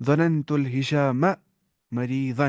ظننت الهشام مريضا،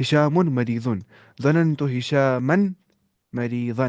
هشام مريض، ظننت هشاما مريضا।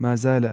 ما زال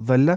ظل,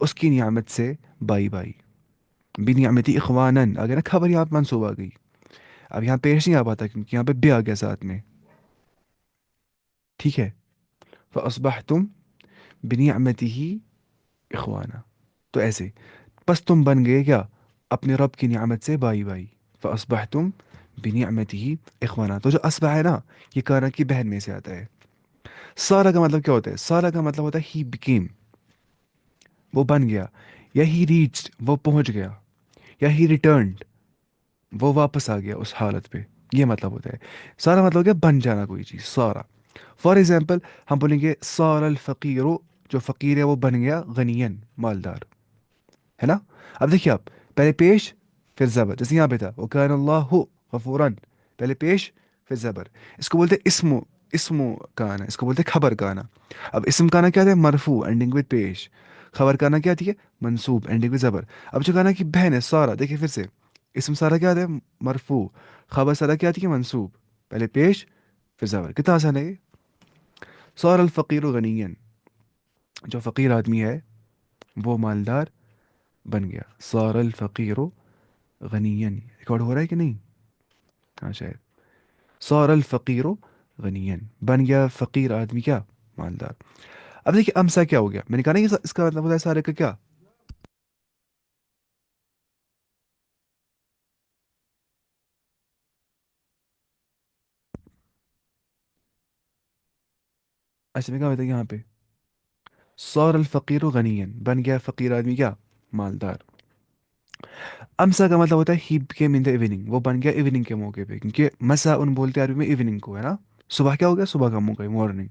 اس کی نعمت سے بائی بائی. بنعمتی اخوانن اگر نا خبر یہاں پہ منصوب آ گئی. اب یہاں پیش نہیں آ پاتا کیونکہ یہاں پہ بے آ گیا ساتھ میں. ٹھیک ہے. فاصبحتم بنعمته اخوانا. تو ایسے پس تم بن گئے کیا اپنے رب کی نعمت سے بائی بائی. فاصبحتم بنعمته اخوانا. تو جو اصبح ہے نا یہ کانا کی بہن میں سے آتا ہے. سارا کا مطلب کیا ہوتا ہے؟ سارا کا مطلب ہوتا ہے ہی بکیم، وہ بن گیا، یا ہی ریچڈ وہ پہنچ گیا، یا ہی ریٹرنڈ وہ واپس آ گیا اس حالت پہ. یہ مطلب ہوتا ہے. سارا مطلب ہو گیا بن جانا کوئی چیز سارا. فار ایگزامپل ہم بولیں گے سار الفقیر، جو فقیر ہے وہ بن گیا غنین مالدار. ہے نا؟ اب دیکھیے آپ، پہلے پیش پھر زبر، جیسے یہاں پہ تھا وہ کان اللہ غفورن، پہلے پیش پھر زبر. اس کو بولتے اسمو کانا، اس کو بولتے خبر کانا. اب اسم کانا کیا تھا؟ مرفوع اینڈنگ وتھ پیش. خبر کانا کیا تھی؟ منصوب اینڈنگ وتھ زبر. اب جو کانا کی بہن ہے سارا، دیکھیے پھر سے، اسم سارا کیا تھا؟ مرفوع. خبر سارا کیا تھی؟ منصوب، پہلے پیش پھر زبر. کتنا آسان ہے یہ. سار الفقیر غنین، جو فقیر آدمی ہے وہ مالدار بن گیا. سار الفقیر غنین. ریکارڈ ہو رہا ہے کہ نہیں؟ ہاں شاید. سار الفقیر غنین، بن گیا فقیر آدمی کیا؟ مالدار. اب دیکھیے امسا کیا ہو گیا، میں نے کہا نا اس کا مطلب ہوتا ہے سارے کا کیا. اچھا میں کہا ہوتا ہے یہاں پہ سار الفقیر غنین، بن گیا فقیر آدمی کیا؟ مالدار. امسا کا مطلب ہوتا ہے he came in the evening, وہ بن گیا ایوننگ کے موقع پہ، کیونکہ مسا ان بولتے ہیں عربی میں ایوننگ کو، ہے نا. صبح کیا ہو گیا؟ صبح کا موقع، مارننگ.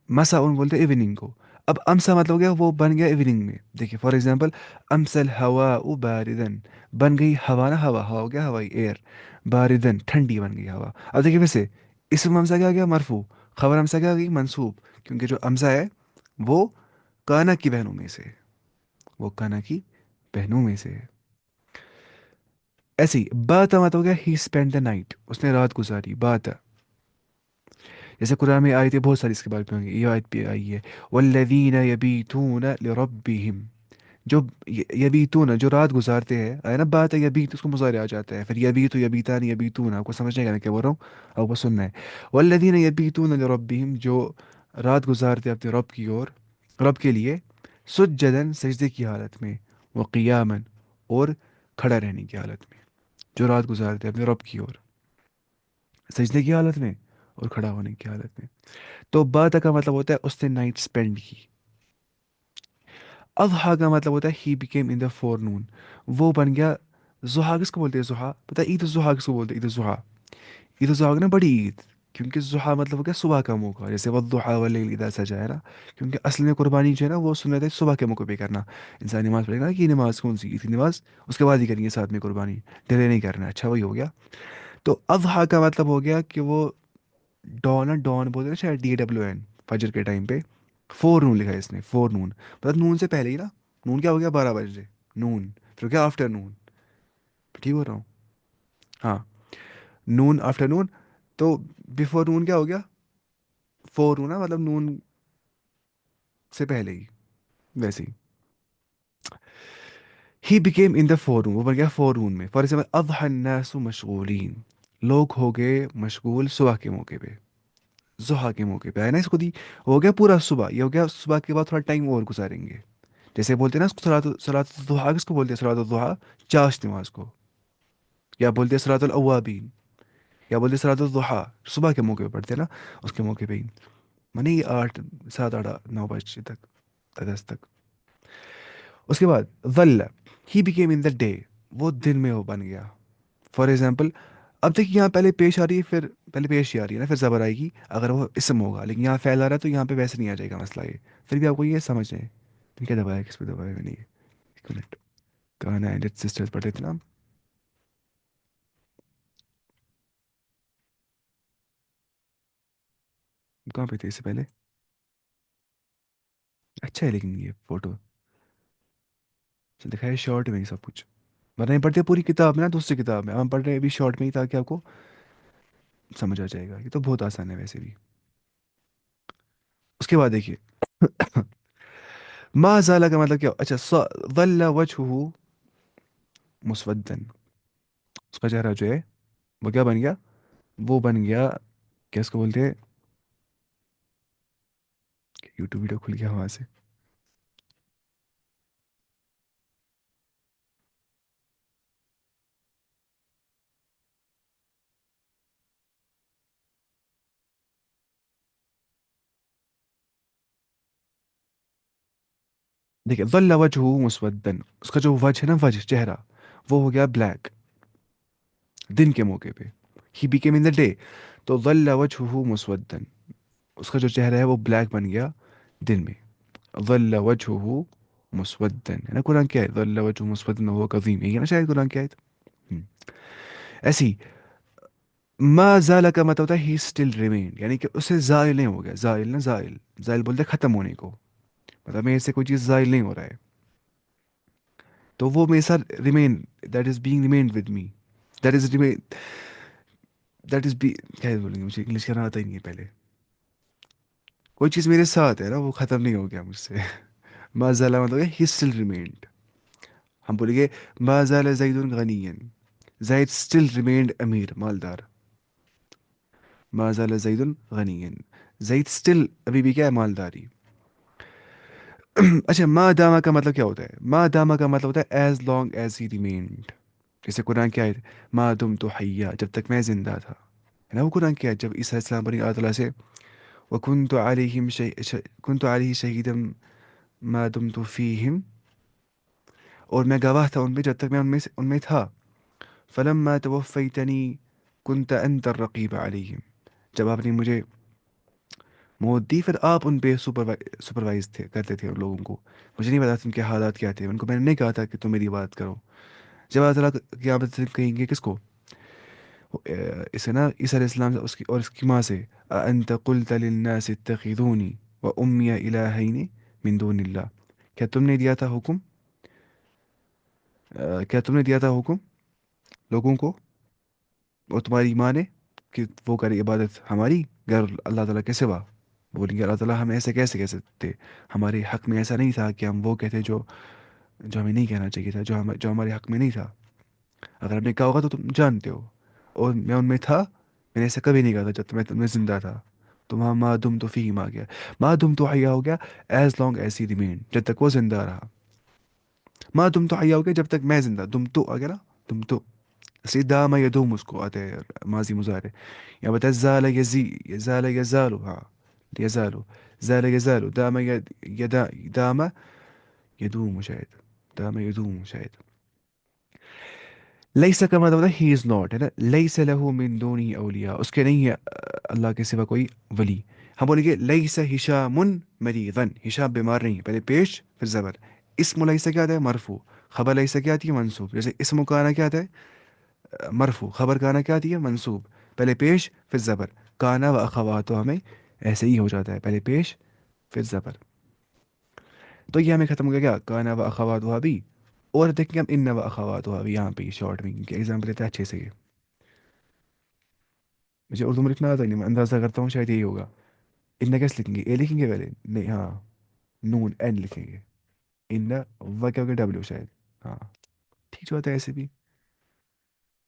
مسا ان بولتے ہیں ایوننگ کو. اب امسا مطلب ہو گیا وہ بن گیا ایوننگ میں. دیکھیے فار ایگزامپل امسل ہوا باردن، بن گئی ہوا نا، ہوا ہوا ہو گیا ہوائی ایئر، باردن ٹھنڈی بن گئی ہوا. اب دیکھیے پھر سے اسم امسا کیا گیا؟ مرفوع. خبر امسا کیا گئی؟ منصوب، کیونکہ جو امسا ہے وہ کانا کی بہنوں میں سے ہے. وہ کانا کی بہنوں میں سے ہے. ایسے ہی بات مت ہو گیا ہی اسپینڈ دا نائٹ، اس نے رات گزاری. بات جیسے قرآن میں آئی تھی بہت ساری اس کے بارے میں ہوں گی، یہ آیت بھی آئی ہے والذین یبیتون لربہم، جو یبیتون جو رات گزارتے ہیں. آیا نا بات ہے یبیت، اس کو مضارع آ جاتا ہے. پھر یبیت یبیتان یبیتون، آپ کو سمجھنے کا میں کیا بول رہا ہوں، آپ کو سننا ہے. والذین یبیتون لربہم، جو رات گزارتے ہیں اپنے رب کی اور رب کے لیے، سجدن سجدے کی حالت میں، وقیامن اور کھڑا رہنے کی حالت میں. جو رات گزارتے ہیں اپنے رب کی اور سجدے کی حالت میں اور کھڑا ہونے کی حالت میں. تو بات کا مطلب ہوتا ہے اس نے نائٹ اسپینڈ کی. اضحیٰ کا مطلب ہوتا ہے he became in the four نون، وہ بن گیا. زحا کس کو بولتے ہیں؟ زحا پتہ ہے؟ عید الضحیٰ کس کو بولتے ہیں؟ عید الضحیٰ. عید الضحیٰ نا بڑی عید، کیونکہ زحا مطلب ہو گیا صبح کا موقع، جیسے والضحیٰ واللیل اذا سجا ہے نا. کیونکہ اصل میں قربانی جو ہے نا وہ سنت ہے صبح کے موقع پہ کرنا. انسان نماز پڑھے گا نا کہ نماز کون سی عید کی نماز، اس کے بعد ہی کریں گے ساتھ میں قربانی، ڈیلے نہیں کرنا. اچھا وہی ہو گیا. تو اضحیٰ کا مطلب ہو گیا کہ وہ ڈان، ڈان بولتے ہیں نا شاید DWN، فجر کے ٹائم پہ. فور نون لکھا ہے اس نے، فور نون، مطلب نون سے پہلے ہی نا. نون کیا ہو گیا؟ 12 بجے نون. پھر کیا آفٹر نون. ٹھیک ہو رہا ہوں؟ ہاں نون آفٹر نون. تو بفور نون کیا ہو گیا؟ فور نون نا، مطلب نون سے پہلے ہی. ویسے ہی he became in the four نون، وہ بن گیا فور نون میں. فار ایگزامپل اضحى الناس مشغولین، لوگ ہو گئے مشغول صبح کے موقع پہ، ضحیٰ کے موقع پہ. ہے نا اس کو دی ہو گیا پورا صبح، یہ ہو گیا صبح کے بعد تھوڑا ٹائم اور گزاریں گے. جیسے بولتے ہیں نا صلاۃ الضحیٰ، کس کو بولتے ہیں صلاۃ الضحیٰ؟ چاش نماز کو. یا بولتے ہیں صلاۃ الاوابین، یا بولتے ہیں صلاۃ الضحیٰ، صبح کے موقع پہ پڑھتے ہیں نا، اس کے موقع پہ ہی. منی 8 7 8 9 بجے تک، 10 تک. اس کے بعد ظل، he became in the day, وہ دن میں وہ بن گیا. فار ایگزامپل اب دیکھیے یہاں پہلے پیش آ رہی ہے، پھر پہلے پیش ہی آ رہی ہے نا، پھر زبر آئے گی اگر وہ اسم ہوگا. لیکن یہاں فعل آ رہا ہے تو یہاں پہ ویسے نہیں آ جائے گا مسئلہ یہ. پھر بھی آپ کو یہ سمجھ ہے کیا دبایا کس پہ دبایا میں نہیں. ایک منٹ، کہاں ہے سسٹر پڑھتے تھے نا ہم. کہاں پہ تھے اس سے پہلے؟ اچھا ہے لیکن یہ فوٹو دکھایا شارٹ میں ہی سب کچھ، ورنہ نہیں پڑھتے پوری کتاب میں نا، دوسری کتاب میں ہم پڑھ رہے ہیں ابھی شارٹ میں ہی، تاکہ آپ کو سمجھ آ جائے گا. یہ تو بہت آسان ہے ویسے بھی. اس کے بعد دیکھیے ما زال کا مطلب کیا؟ اچھا ظل وجهه مسودا، اس کا چہرہ جو ہے وہ کیا بن گیا؟ وہ بن گیا، کیا اس کو بولتے ہیں؟ یوٹیوب ویڈیو کھل گیا وہاں سے. دیکھیں ظل وجهه مسودا، اس کا جو وجہ ہے نا، وجہ چہرہ، وہ ہو گیا بلیک دن کے موقع پہ. He became in the day. تو ظل وجهه مسودا، اس کا جو چہرہ ہے وہ بلیک بن گیا دن میں. ظل وجهه مسودا ہے نا قرآن کی آیت، ظل وجهه مسودا وهو كظيم، یہ ہے نا شاید قرآن کی آیت. ایسی ما زال کا مطلب ہوتا ہے ہی اسٹل ریمینڈ، یعنی کہ اسے زائل نہیں ہو گیا. زائل نا، زائل، زائل بولتے ہیں ختم ہونے کو، مطلب میرے سے کوئی چیز زائل نہیں ہو رہا ہے، تو وہ میرے ساتھ remain, that is being remained with me, that is remain, that is be, کیا بولیں گے، مجھے انگلش کرنا آتا ہی نہیں ہے پہلے. کوئی چیز میرے ساتھ ہے نا، وہ ختم نہیں ہو گیا مجھ سے. ما زال مطلب ہے ہی اسٹل ریمینڈ. ہم بولیں گے ما زال زید غنیا، زید اسٹل ریمینڈ امیر، مالدار. ما زال زید غنیا، زید اسٹل ابھی بھی کیا ہے؟ مالداری. اچھا ما داما کا مطلب کیا ہوتا ہے؟ ما داما کا مطلب ہوتا ہے as long as he remained. جیسے قرآن کی آیت ما دم تو حیا، جب تک میں زندہ تھا، ہے نا وہ قرآن کی آیت. جب عیسیٰ علیہ السلام بنی اللہ تعالیٰ سے وکنت علیہم کنت علیہ شہیدا ما دمت فیہم، اور میں گواہ تھا ان پہ جب تک میں ان میں تھا. فلما توفیتنی کنت انت الرقیب علیہم، جب آپ نے مجھے موت دی، پھر آپ ان پہ سپروائز تھے، کرتے تھے ان لوگوں کو. مجھے نہیں پتا ان کے حالات کیا تھے، ان کو میں نے نہیں کہا تھا کہ تم میری بات کرو. جب اللہ تعالیٰ قیامت سے کہیں گے کس کو؟ اسے نا عیسیٰ علیہ السلام سے، اس کی اور اس کی ماں سے، انت قلت للناس اتخذونی و امی الہین من دون اللہ، کیا تم نے دیا تھا حکم، کیا تم نے دیا تھا حکم لوگوں کو اور تمہاری ماں نے کہ وہ کرے عبادت ہماری غیر اللہ تعالیٰ کے سوا؟ بولیں گے اللہ تعالیٰ ہم ایسے کیسے کہہ سکتے، ہمارے حق میں ایسا نہیں تھا کہ ہم وہ کہتے جو جو ہمیں نہیں کہنا چاہیے تھا، جو ہمارے حق میں نہیں تھا. اگر ہم نے کہا ہوگا تو تم جانتے ہو، اور میں ان میں تھا، میں نے ایسا کبھی نہیں کہا تھا جب تک میں زندہ تھا. تو وہاں ما دم تو فی آ گیا. ما دم تو حیا ہو گیا as long as he remain, جب تک وہ زندہ رہا. ما دم تو حیا ہو گیا جب تک میں زندہ. دم تو آ گیا نا، دم تو اسی دام یدوم اس کو آتے ہیں ماضی مضارع. یا بتا زال یزی، زال یزالو، ہاں یزالو، زال یزالو، دام دام یدوم شاید، دام یدوم شاید. لیس کا مطلب ہے ہی از ناٹ، ہے نا. لیس لہ من دونی اولیاء، اس کے نہیں ہے اللہ کے سوا کوئی ولی. ہم بولیں گے لیس ہشام مریضن، ہشام بیمار نہیں ہے، پہلے پیش پھر زبر. اسم لیس کیا آتا ہے؟ مرفوع. خبر لیس کیا آتی ہے؟ منصوب. جیسے اسم کانا کیا آتا ہے؟ مرفوع. خبر کانا کیا آتی ہے؟ منصوب. پہلے پیش پھر زبر. کانا و اخوات ہمیں ایسے ہی ہو جاتا ہے، پہلے پیش پھر زبر. تو یہ ہمیں ختم ہو گیا کیا؟ کانا و اخوات بھی. اور دیکھیں گے ہم ان و اخوات بھی یہاں پہ شارٹ میں، کیونکہ ایگزامپل لیتا ہے اچھے سے. یہ مجھے اردو میں لکھنا آتا نہیں، میں اندازہ کرتا ہوں شاید یہی ہوگا. ان کیسے لکھیں گے؟ اے لکھیں گے پہلے؟ نہیں، ہاں نون این لکھیں گے. ان و کیا ہوگا؟ ڈبلو شاید. ہاں ٹھیک جو ہوتا ہے ایسے بھی.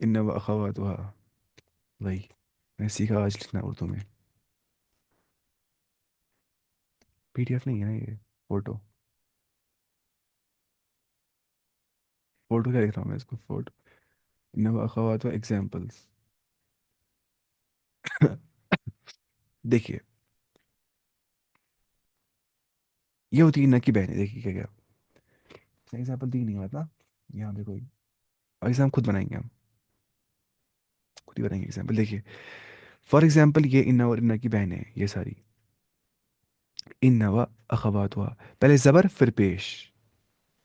ان و اخوات وہی میں نے سیکھا آج لکھنا اردو میں. پی ڈی ایف نہیں ہے نا یہ، فوٹو. فوٹو کیا لکھ رہا ہوں میں اس کو؟ فوٹو ان و اخوات ایگزامپلس. دیکھیے یہ ہوتی ہے ان کی بہنیں. دیکھیے کیا کیا ایگزامپل دی نہیں ہوتا یہاں پہ کوئی. ایگزام خود بنائیں گے ہم، خود ہی بنائیں گے ایگزامپل. دیکھیے فار ایگزامپل یہ ان اور ان کی بہنیں ہیں یہ ساری. ان و اخوات ہوا، پہلے زبر پھر پیش.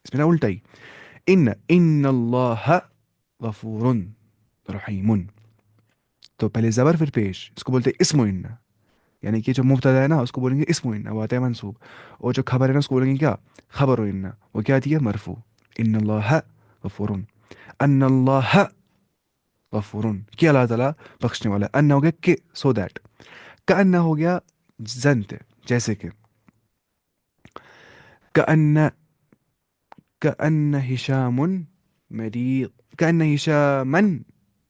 اس میں نا الٹا ہی. ان اللہ غفور رحیم. تو پہلے زبر پھر پیش، اس کو بولتے ہیں اسم و ان. یعنی کہ جو مبتدا ہے نا اس کو بولیں گے اسم و ان، وہ آتا ہے منصوب. اور جو خبر ہے نا اس کو بولیں گے کیا؟ خبر و ان. وہ کیا آتی ہے؟ مرفوع. ان اللہ غفور، ان اللہ غفور، کہ اللہ تعالیٰ بخشنے والا ہے. ان ہو گیا کہ سو دیٹ. کا ان ہو گیا زنت، جیسے کہ كأن كأن هشام مريض. كأن هشاما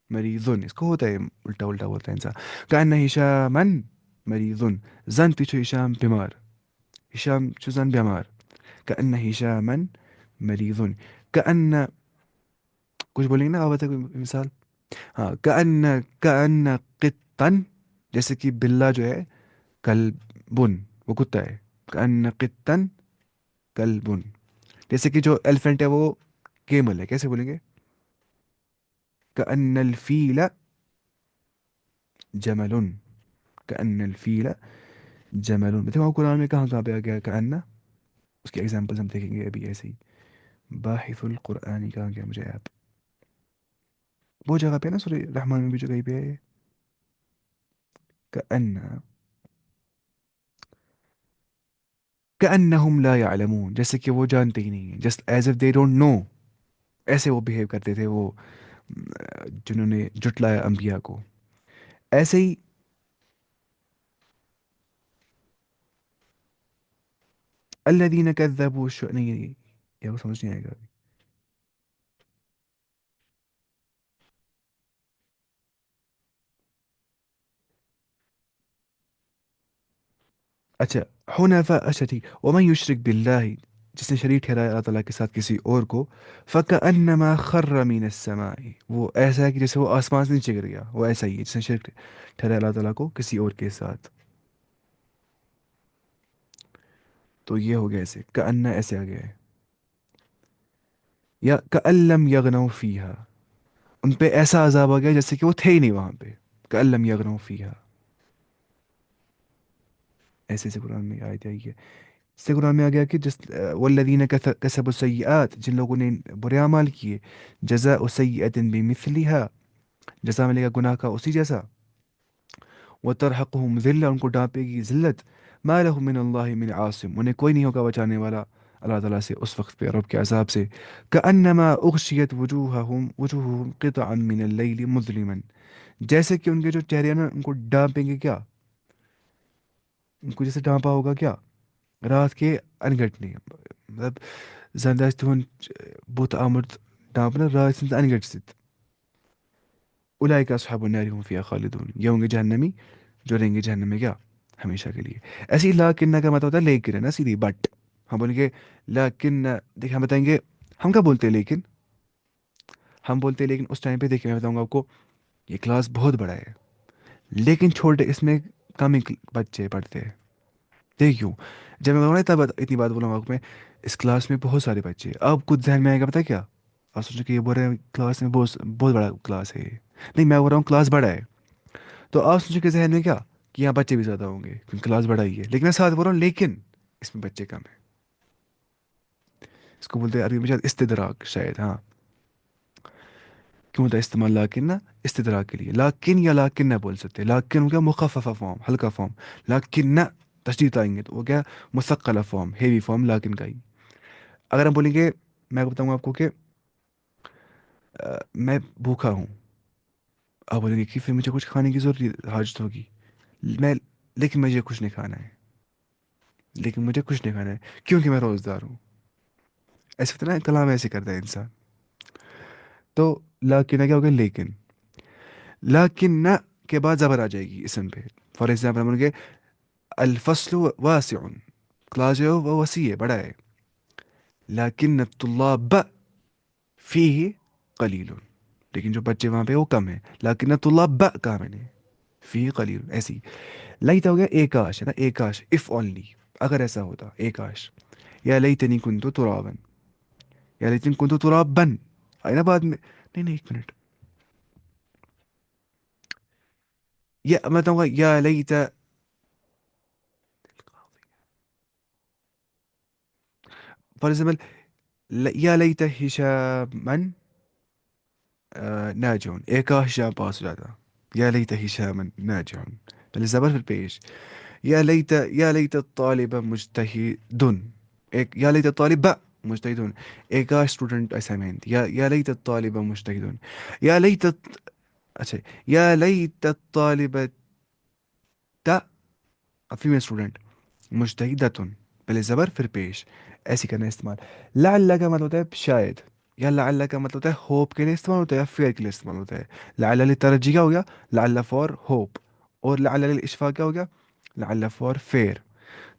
مريض، اس کو ہوتا ہے الٹا الٹا بولتا ہے انسان. كأن هشاما مريض. زن تھی چھو ہشام بیمار. ہشام چھو زن بیمار. كأن هشاما مريض. كأن کچھ بولیں گے نا، آپ بتائیں کوئی مثال. ہاں كأن قطا، جیسے کہ بلا جو ہے، کلبن وہ کتا ہے. كأن قطا کلبن. جیسے کہ جو ایلیفنٹ ہے وہ کیمل ہے، کیسے بولیں گے؟ كأن الفیل جمل. كأن الفیل جمل. دیکھو آپ قرآن میں کہاں کہاں پہ آ گیا كأن. اس کے ایگزامپلز ہم دیکھیں گے ابھی ایسے ہی. باحث القرآن کہاں گیا مجھے آپ؟ وہ جگہ پہ نا سورہ رحمان میں بھی جو کہیں پہ ہے كأن. كأنهم لا يعلمون، جیسے کہ وہ جانتے ہی نہیں ہیں. Just as if they don't know. ایسے وہ بہیو کرتے تھے وہ جنہوں نے جٹلایا انبیاء کو. ایسے ہی الذين كذبوا نہیں، یا وہ سمجھ نہیں آئے گا. اچھا حنفاء، اچھا ٹھیک. ومن یشرک باللہ، جس نے شریک ٹھہرایا اللہ تعالیٰ کے ساتھ کسی اور کو، فکأنما خر من السماء، وہ ایسا ہے کہ جیسے وہ آسمان سے نیچے گر گیا. وہ ایسا ہی ہے جس نے شرک ٹھہرایا اللہ تعالیٰ کو کسی اور کے ساتھ. تو یہ ہو گیا ایسے کأن، ایسے آ گیا ہے. یا کأن لم یغنوا فیہا، ان پہ ایسا عذاب آ گیا جیسے کہ وہ تھے ہی نہیں وہاں پہ. کأن لم یغنوا فیہا. ایسے سے قرآن میں آیت آئی ہے. اس سے قرآن میں آ گیا کہ جس والذین کسبوا السیئات، جن لوگوں نے برے اعمال کیے، جزاء سیئۃ بمثلھا، جزا ملے گا گناہ کا اسی جیسا. وترحقهم ذلہ، ان کو ڈانپے گی ذلت. ما لهم من اللہ من عاصم، انہیں کوئی نہیں ہوگا بچانے والا اللہ تعالیٰ سے اس وقت پہ رب کے عذاب سے. کأنما اغشیت وجوہهم قطعا من اللیل مظلما، جیسے کہ ان کے جو چہرے ہیں نا ان کو ڈانپیں گے کیا، ان کو جیسے ڈانپا ہوگا کیا، رات کے انگھٹ نے. مطلب زندہ تہن بت آمد ڈانپنا رات سنز انگھٹ ست. اولئک اصحاب النار هم فیہا خالدون، یہ ہوں گے جہنمی جو رہیں گے جہنم میں کیا، ہمیشہ کے لیے. ایسے ہی لاکن کا مطلب ہوتا ہے لیکن، ہے نا سیدھی بٹ. ہم بولیں گے لیکن، دیکھیں ہم بتائیں گے ہم کیا بولتے ہیں لیکن. ہم بولتے ہیں لیکن اس ٹائم پہ، دیکھیں میں بتاؤں گا آپ کو، یہ کلاس بہت بڑا ہے لیکن چھوٹے اس میں کم ہی بچے پڑھتے ہیں. دیکھیوں، جب میں بتاؤں گا تب اتنی بات بولوں گا آپ کو میں، اس کلاس میں بہت سارے بچے ہیں. اب کچھ ذہن میں آئے گا پتہ کیا، آپ سوچیں کہ یہ بول رہے ہیں کلاس میں بہت بہت بڑا کلاس ہے یہ. نہیں، میں بول رہا ہوں کلاس بڑا ہے. تو آپ سوچیں کہ ذہن میں کیا، کہ یہاں بچے بھی زیادہ ہوں گے کیونکہ کلاس بڑا ہی ہے. لیکن میں ساتھ بول رہا ہوں لیکن اس میں بچے کم ہیں. اس کو بولتے ہیں عربی میں شاید استدراک، شاید. ہاں، کیوں ہوتا ہے استعمال لاکن نا، استدراک کے لیے. لاکن یا لاکن نہ بول سکتے. لاکن ہو گیا مخففہ فارم، ہلکا فارم. لاکن نہ تشدید آئیں گے تو وہ کیا، مثقلہ فارم، ہیوی فارم لاکن کا ہی. اگر ہم بولیں گے، میں بتاؤں گا آپ کو کہ میں بھوکا ہوں، آپ بولیں گے کہ پھر مجھے کچھ کھانے کی ضرورت حاجت ہوگی. میں لیکن مجھے کچھ نہیں کھانا ہے، لیکن مجھے کچھ نہیں کھانا ہے کیونکہ میں روزدار ہوں. ایسے ہوتا ہے نا، کلام ایسے کرتا ہے انسان. تو لاکن کیا ہوگا، لیکن. لیکن نہ کے بعد زبر آ جائے گی اسم پہ. فار ایگزامپل ہم بولیں گے الفصل واسع، کلاس جو ہے وہ وسیع ہے، بڑا ہے. لیکن الطلاب فیہ قلیل، لیکن جو بچے وہاں پہ وہ کم ہیں. لیکن الطلاب کہا میں نے، فیہ قلیل. ایسی لیتا ہو گیا ایک کاش، ہے نا، ایک کاش، اف اونلی، اگر ایسا ہوتا ایک کاش. یا لیتنی کنتو ترابا، یا لیتنی کنتو ترابا. آئی نا بعد میں، نہیں نہیں ایک منٹ. یا میں بتاؤں گا یا لیت، فار ایگزامپل یا لیت ہشام ناجون، ایک کاش جہاں پاس ہو جاتا. یا لیت ہشام ناجون، پہلے زبر پھر پیش. یا لیت الطالب مجتہد، ایک یا لیت الطالب مجتہد، ایک کاش اسٹوڈنٹ اسائنمنٹ. یا لیت الطالب مجتہد. یا لیت اچھا، یا لیت الطالب فیمیل اسٹوڈنٹ مجتہدۃ، پہلے زبر پھر پیش، ایسی کرنا ہے استعمال. لعل کا مطلب ہوتا ہے شاید، یا لعل کا مطلب ہوتا ہے ہوپ کے لیے استعمال ہوتا ہے یا فیئر کے لیے استعمال ہوتا ہے. لعل ترجی کا ہو گیا، لعل فار ہوپ. اور لعل الاشفاق کیا ہو گیا؟ لعل فار فیئر.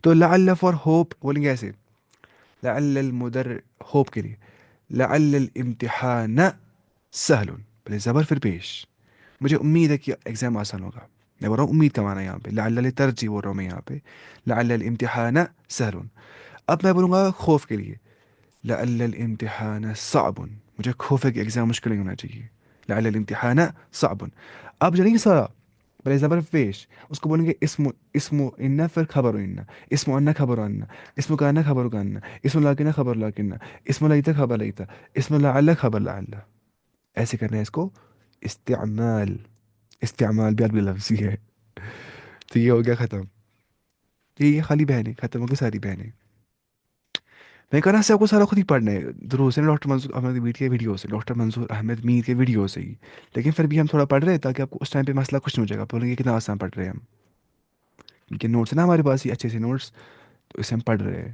تو لعل فار ہوپ بولیں گے ایسے، لعل المدر ہوپ کے لیے، لعل الامتحان سہل، پہلے زبر پھر پیش. مجھے امید ہے کہ ایگزام آسان ہوگا. میں بول رہا ہوں امید کا معنی یہاں پہ، لعل ترجی بول رہا ہوں میں یہاں پہ، لعل الامتحان سہل. اب میں بولوں گا خوف کے لیے، لعل الامتحان صعب، مجھے خوف ہے کہ ایگزام مشکل نہیں ہونا چاہیے، لعل الامتحان صعب. اب جو نہیں سارا بھلے زبر پیش، اس کو بولیں گے اسم ان پھر خبر ان، اسم ان خبر ان، اسم کان خبر کان، اسم لاکن خبر لاکن، اسم لیتا خبر لیتا، اسم لعل خبر لعل. ایسے کرنا ہے اس کو استعمال. استعمال بھی عربی لفظی ہے. تو یہ ہو گیا ختم. یہ خالی بہنیں ختم ہو گئی ساری بہنیں. میں کہا نا سے آپ کو سارا خود ہی پڑھنا ہے دروس سے، ڈاکٹر منظور احمد میر کے ویڈیو سے، ڈاکٹر منظور احمد میر کے ویڈیو سے ہی. لیکن پھر بھی ہم تھوڑا پڑھ رہے ہیں تاکہ آپ کو اس ٹائم پہ مسئلہ کچھ نہیں ہو جائے گا، بولیں گے کتنا آسان پڑھ رہے ہیں ہم. کیونکہ نوٹس ہے نا ہمارے پاس ہی اچھے سے نوٹس، تو اسے ہم پڑھ رہے ہیں.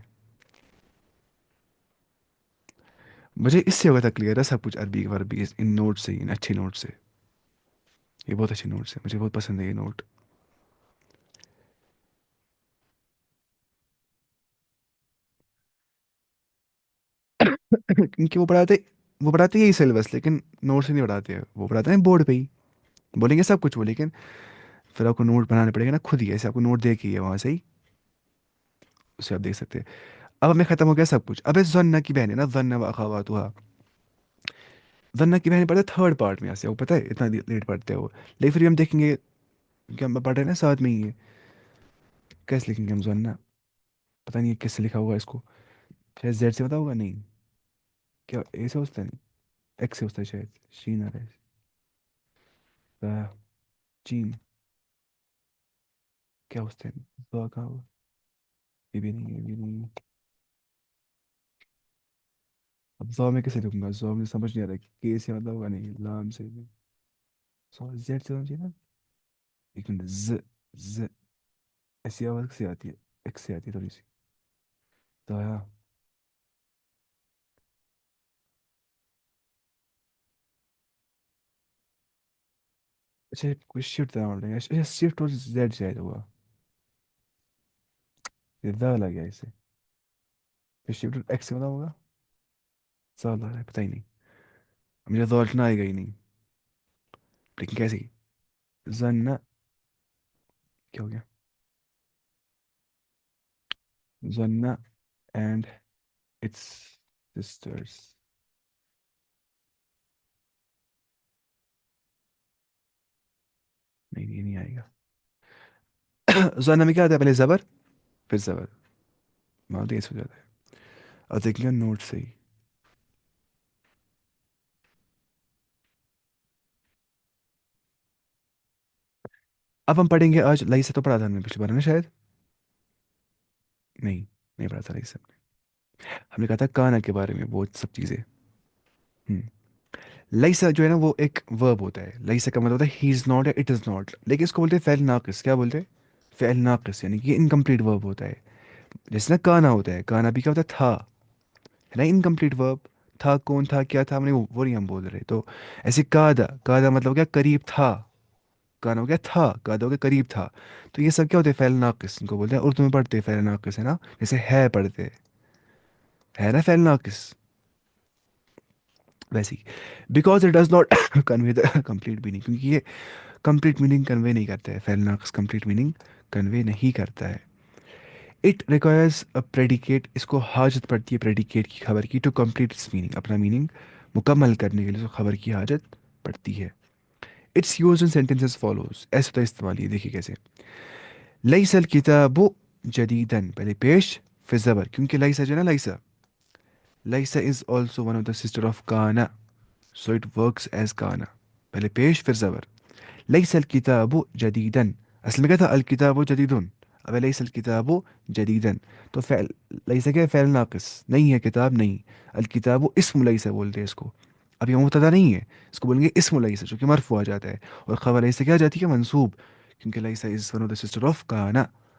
مجھے اس سے ہوگا کلیئر ہے سب کچھ عربی وربی ان نوٹ سے، ان اچھے نوٹ سے. یہ بہت اچھے نوٹس ہیں، مجھے بہت پسند ہے یہ نوٹ. کیونکہ وہ پڑھاتے یہی سلیبس، لیکن نوٹ سے نہیں پڑھاتے ہیں، وہ پڑھاتے ہیں بورڈ پہ ہی. بولیں گے سب کچھ وہ، لیکن پھر آپ کو نوٹ بنانے پڑے گا نا خود ہی. ایسے آپ کو نوٹ دے کے ہی ہے وہاں سے ہی، اسے آپ دیکھ سکتے ہیں. اب ہمیں ختم ہو گیا سب کچھ. اب ہے ظن کی بہنیں نا، ظن و اخواتها. ظن کی بہنیں پڑھتے ہیں تھرڈ پارٹ میں، ایسے وہ پتہ ہے اتنا لیٹ پڑھتے ہیں وہ. لیکن پھر بھی ہم دیکھیں گے کہ ہم پڑھ رہے ہیں نا ساتھ میں ہی ہے. کیسے لکھیں گے ہم ظن؟ پتہ نہیں کس سے لکھا ہوگا اس کو. شاید زیڈ سے پتا ہوگا، نہیں کیا اے سے ہوتا ہے؟ نہیں ایکس سے ہوتا ہے شاید، شین آ رہا ہے. چین کیا ہوتا ہے؟ کہاں ہوگا؟ یہ بھی نہیں، یہ بھی نہیں. اب زو میں کیسے لکھوں گا؟ زو میں سمجھ نہیں آ رہا ہے کہ سے مطلب ہوگا، نہیں لام سے. زیڈ سے ہونا چاہیے نا. ایک منٹ، ز ایسی آواز سے آتی ہے، ایکس سے آتی ہے تھوڑی سی. دایا. اچھا کوئی شفٹ تھا ہمارے، اچھا شفٹ اور زیڈ سے آیا ہوا. یہ دا لگ گیا اسے. پھر شفٹ ایکس سے مطلب ہوگا سال آ رہا ہے، پتہ ہی نہیں. مجھے تو الٹنا آئے گا ہی نہیں. لیکن کیسے زن کیا ہو گیا؟ زن اینڈ اٹس سسٹرس. نہیں یہ نہیں آئے گا. زن میں کیا آتا ہے؟ پہلے زبر پھر زبر، مان تیز ہو جاتا ہے. اور دیکھیں گے نوٹ سے ہی. اب ہم پڑھیں گے آج لئی سے، تو پڑھا تھا ہم نے پچھلی بار نا شاید. نہیں نہیں پڑھا تھا لئی سے. ہم نے کہا تھا کانا کے بارے میں وہ سب چیزیں. لئیسا جو ہے نا وہ ایک ورب ہوتا ہے. لئیسا کا مطلب ہوتا ہے ہی از ناٹ یا اٹ از ناٹ، لیکن اس کو بولتے ہیں فعل ناقص. کیا بولتے ہیں؟ فعل ناقص، یعنی کہ انکمپلیٹ ورب ہوتا ہے. جیسے نا کانا ہوتا ہے، کانا بھی کیا ہوتا ہے؟ تھا، ہے نا انکمپلیٹ ورب. تھا کون تھا کیا تھا، ہم نے وہ نہیں ہم بول رہے. تو ایسے کادا، کادا مطلب ہو گیا قریب تھا. کانا ہو گیا تھا، کادا ہو گیا قریب تھا. تو یہ سب کیا ہوتے ہیں؟ فعل ناقص ان کو بولتے ہیں. اردو میں پڑھتے ہیں فعل ناقص، ہے نا. جیسے ہے پڑھتے ہیں، ہے نا فعل ناقص. ویسے ہی because it does not convey the complete meaning, کیونکہ یہ کمپلیٹ میننگ کنوے نہیں کرتا ہے. فعل ناقص کمپلیٹ میننگ کنوے نہیں کرتا ہے. اٹ ریکوائرز اے پریڈیکیٹ، اس کو حاجت پڑتی ہے پریڈیکیٹ کی، خبر کی، ٹو کمپلیٹ اٹس میننگ، اپنا میننگ مکمل کرنے کے لیے اس کو خبر کی حاجت پڑتی ہے. Its use in sentences follows, ایسے ہوتا ہے استعمال. یہ دیکھیے کیسے. لیس الکتاب جدیدن، پہلے پیش پھر زبر، کیونکہ لیسا جو ہے نا، لیسا لیسا is also one of the sister of کانا، سو اٹ ورکس ایز کانا. پہلے پیش پھر زبر. لیس الکتاب جدیدن، اصل میں کیا تھا؟ الکتاب جدیدن. اب لیس الکتاب جدیدن، تو فعل لیسا کیا ہے؟ فعل ناقص، نہیں ہے کتاب نہیں. الکتاب اسم لیسا بولتے ہیں اس کو. اب یہ مبتدا نہیں ہے، اس کو بولیں گے اسم لیسا، جو کہ مرفوع آ جاتا ہے. اور خبر لیسا کیا آ جاتی ہے؟ منصوب، کیونکہ لیسا is one of the sister of کانا.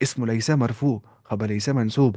اسم ليس مرفوع، خبر ليس منصوب،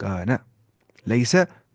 كان. ليس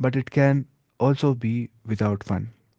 but it can also be without one.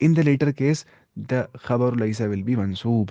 In the later case the خبر ليس will be منصوب.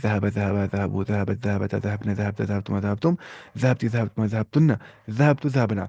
ذهب ذهب ذهبوا ذهبت ذهبت ذهبنا ذهبت ذهبتم ذهبتم ذهبتي ذهبتم ذهبتن ذهبت ذهبنا.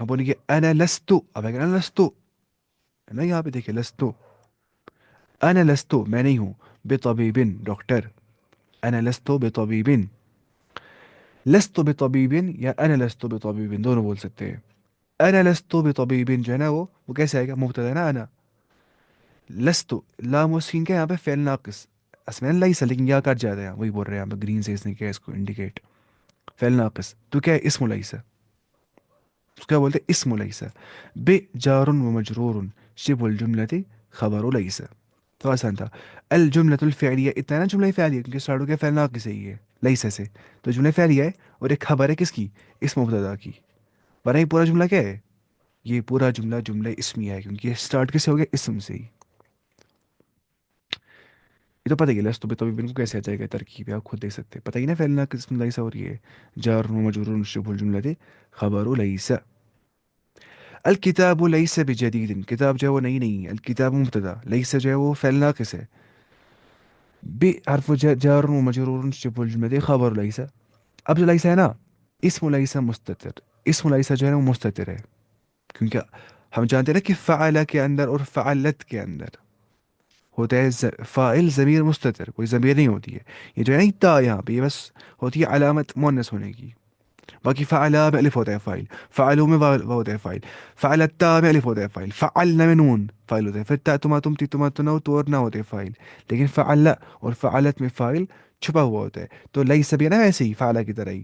ہم بولیں گے انا لستو، اب اگر انا لستو ہے نا، یہاں پہ دیکھیں لستو، انا لستو میں نہیں ہوں، بطبیب ڈاکٹر، انا لستو بطبیب، لستو بطبیب یا انا لستو بطبیب دونوں بول سکتے ہیں. انا لستو بطبیب جو ہے نا وہ کیسے آئے گا؟ مبتدا ہے نا انا. لستو لام و سین کا یہاں پہ فعل ناقص، اسمین لیسا، لیکن یا کٹ جاتا ہے، وہی بول رہے ہیں یہاں پہ گرین سے اس نے کیا اس کو انڈیکیٹ، فعل ناقص تو کیا ہے؟ اسم لیسا. اس کو کیا بولتے ہیں؟ اسم لیسا. بے جار و مجرور شبه الجملة خبر لیسا. تو آسان تھا. الجملة الفعلیہ، اتنا ہے نا جملہ فعلیہ کیونکہ اسٹارٹ ہو گیا فعل ناقص ہے یہ لیسا سے، تو جملہ فعلیہ ہے اور ایک خبر ہے کس کی؟ اس مبتدا کی. ورنہ یہ پورا جملہ کیا ہے؟ یہ پورا جملہ جملہ اسمیہ ہے کیونکہ یہ اسٹارٹ کس سے ہو گیا؟ اسم سے ہی. یہ تو پتہ ہی ہے لست تو ان کو کیسے آ جائے گا ترکیب، آپ خود دیکھ سکتے ہیں، پتہ ہی نا فعل ناقص اسم لیسا اور یہ جار و مجرور شبه الجملة خبر لیسا. الکتاب لیس بجدید، کتاب جو ہے وہ نئی نہیں ہے، الکتاب مبتدا، لیس جو ہے وہ فعل ناقص ہے، بی حرف جار و مجرور شبه الجملة خبر لیس. اب جو لیس ہے نا، اسم لیس مستتر، اسم لیس جو ہے نا وہ مستتر ہے کیونکہ ہم جانتے ہیں نا کہ فعل کے اندر اور فعلت کے اندر ہوتا ہے فاعل ضمیر مستتر، کوئی ضمیر نہیں ہوتی ہے. یہ جو ہے نا تا یہاں پہ یہ بس ہوتی ہے علامت مؤنث ہونے کی. باقی فعلا میں الف ہوتا ہے فاعل، فعلوا میں واو ہوتا ہے فاعل، فعلتا میں الف ہوتا ہے فاعل، فعلنا میں نون فاعل ہوتا ہے، پھر تا تما تم تی تما تنو تو اور نہ ہوتے ہیں فاعل. لیکن فعل اور فعلت میں فاعل چھپا ہوا ہوتا ہے. تو لیس بھی ہے نا ویسے ہی فعلا کی طرح ہی.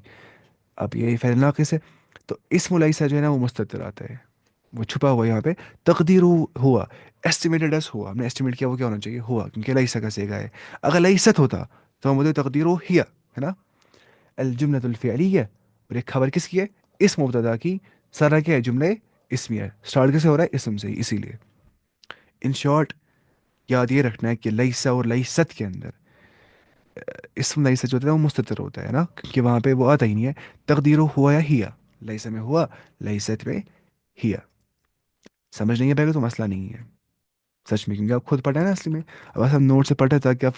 اب یہ فعل ناقص ہے تو اسم لیسا جو ہے نا وہ مستتر آتا ہے، وہ چھپا ہوا یہاں پہ. تقدیر ہوا، ایسٹیمیٹڈ ایس ہوا، ہم نے ایسٹیمیٹ کیا وہ کیا ہونا چاہیے؟ ہوا، کیونکہ لیسا کا سیگا ہے. اگر لیست ہوتا تو ہم بولتے تقدیر ہی ہے نا. الجملة الفعلیہ اور ایک خبر کس کی ہے؟ اس مبتدا کی. سارا کیا ہے؟ جملے اسمیہ ہے، اسٹارٹ کیسے ہو رہا ہے؟ اسم سے ہی. اسی لیے ان شارٹ یاد یہ رکھنا ہے کہ لیسا اور لیست کے اندر اسم لیسا جو ہوتا ہے وہ مستتر ہوتا ہے نا، کیونکہ وہاں پہ وہ آتا ہی نہیں ہے. تقدیر ہوا یا ہیا، لیسا میں ہوا، لیست میں ہیا. سمجھ نہیں ہے پہلے تو مسئلہ نہیں ہے سچ میں، کیونکہ آپ خود پڑھا ہے نا اصلی میں. اب بس ہم نوٹ سے پڑھے تاکہ آپ